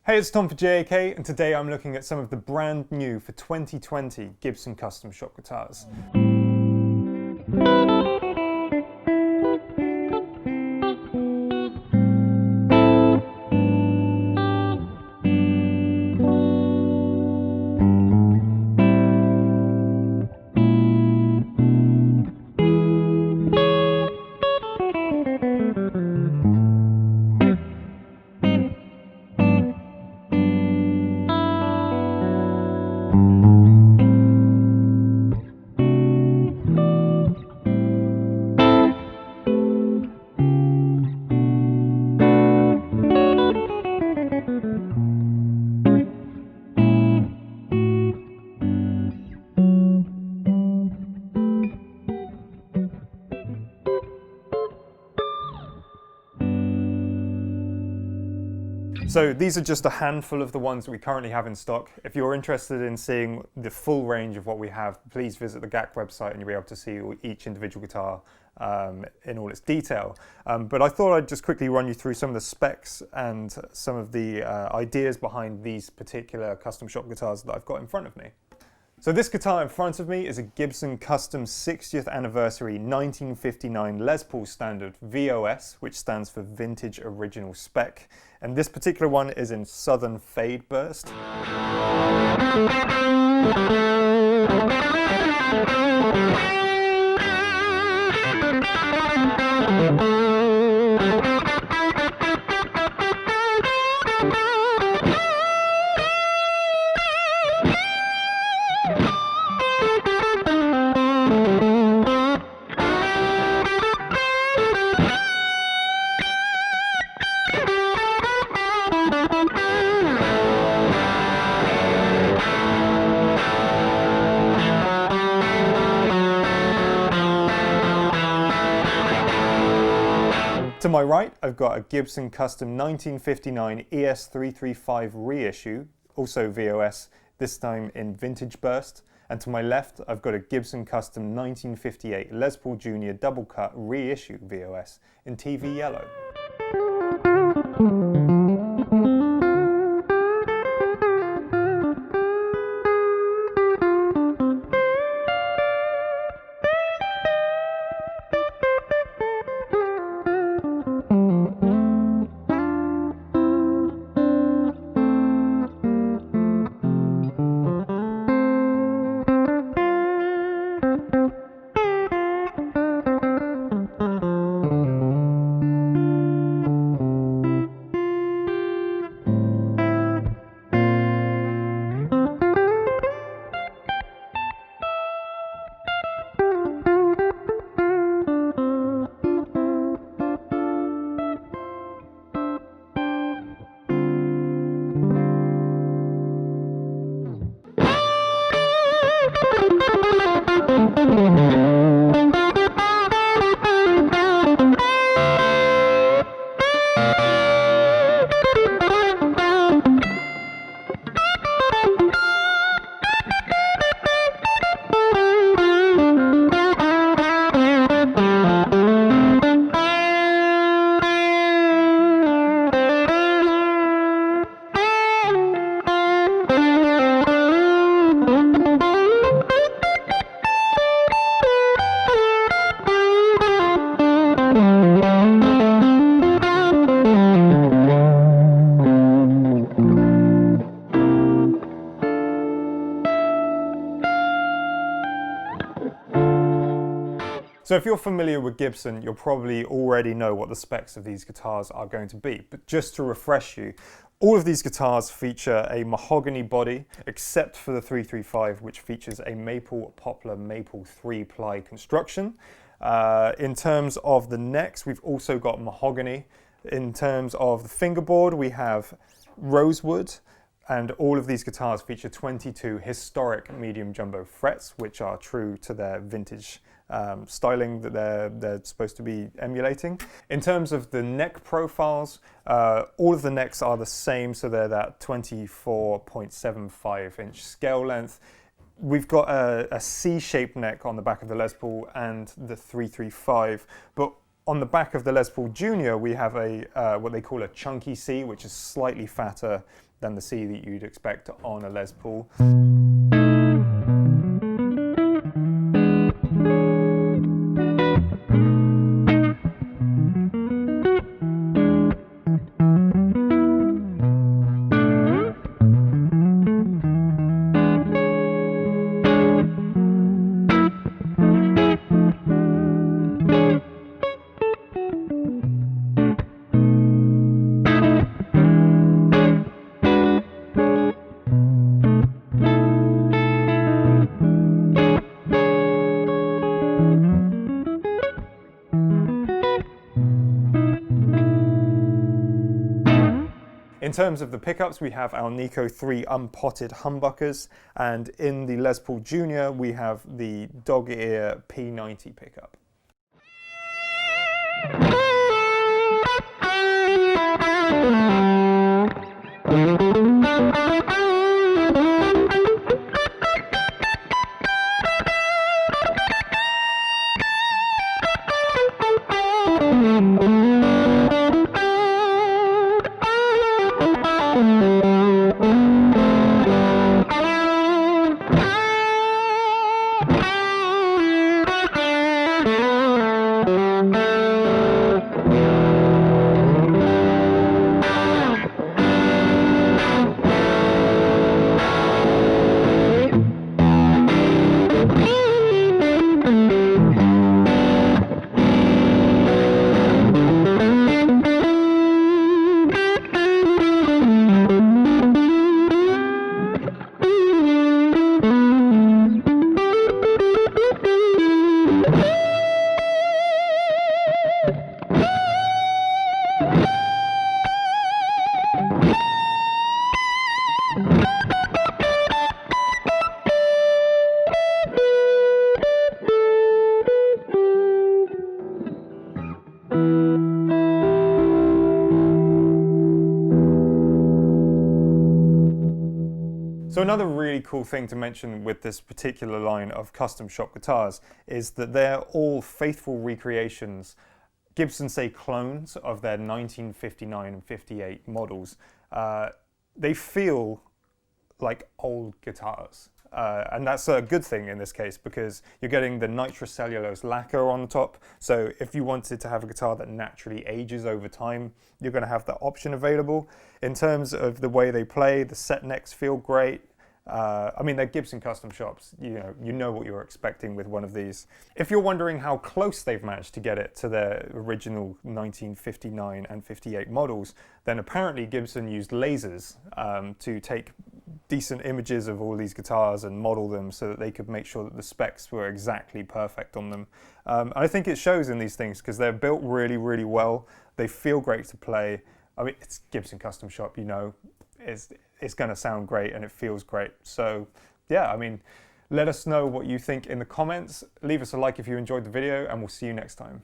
Hey, it's Tom for JAK, and today I'm looking at some of the brand new for 2020 Gibson Custom Shop Guitars. So these are just a handful of the ones that we currently have in stock. If you're interested in seeing the full range of what we have, please visit the GAK website and you'll be able to see each individual guitar in all its detail. But I thought I'd just quickly run you through some of the specs and some of the ideas behind these particular custom shop guitars that I've got in front of me. So this guitar in front of me is a Gibson Custom 60th Anniversary 1959 Les Paul Standard VOS, which stands for Vintage Original Spec. And this particular one is in Southern Fade Burst. To my right, I've got a Gibson Custom 1959 ES335 reissue, also VOS, this time in Vintage Burst. And to my left, I've got a Gibson Custom 1958 Les Paul Jr. Double Cut reissue VOS in TV Yellow. So if you're familiar with Gibson, you'll probably already know what the specs of these guitars are going to be. But just to refresh you, all of these guitars feature a mahogany body, except for the 335, which features a maple, poplar, maple 3-ply construction. In terms of the necks, we've also got mahogany. In terms of the fingerboard, we have rosewood. And all of these guitars feature 22 historic medium jumbo frets, which are true to their vintage styling that they're supposed to be emulating. In terms of the neck profiles, all of the necks are the same, so they're that 24.75 inch scale length. We've got a C-shaped neck on the back of the Les Paul and the 335, but On the back of the Les Paul Junior, we have a what they call a chunky C, which is slightly fatter than the C that you'd expect on a Les Paul. In terms of the pickups, we have our Nico 3 unpotted humbuckers, and in the Les Paul Junior, we have the dog ear P90 pickup. So another really cool thing to mention with this particular line of custom shop guitars is that they're all faithful recreations, Gibson say clones of their 1959 and 58 models. They feel like old guitars. And that's a good thing in this case because you're getting the nitrocellulose lacquer on the top. So if you wanted to have a guitar that naturally ages over time, you're going to have that option available. In terms of the way they play, the set necks feel great. I mean, they're Gibson Custom Shops. You know what you're expecting with one of these. If you're wondering how close they've managed to get it to their original 1959 and 58 models, then apparently Gibson used lasers to take decent images of all these guitars and model them so that they could make sure that the specs were exactly perfect on them. I think it shows in these things because they're built really, really well. They feel great to play. I mean, it's Gibson Custom Shop, you know, it's going to sound great and it feels great. So yeah, I mean, let us know what you think in the comments. Leave us a like if you enjoyed the video and we'll see you next time.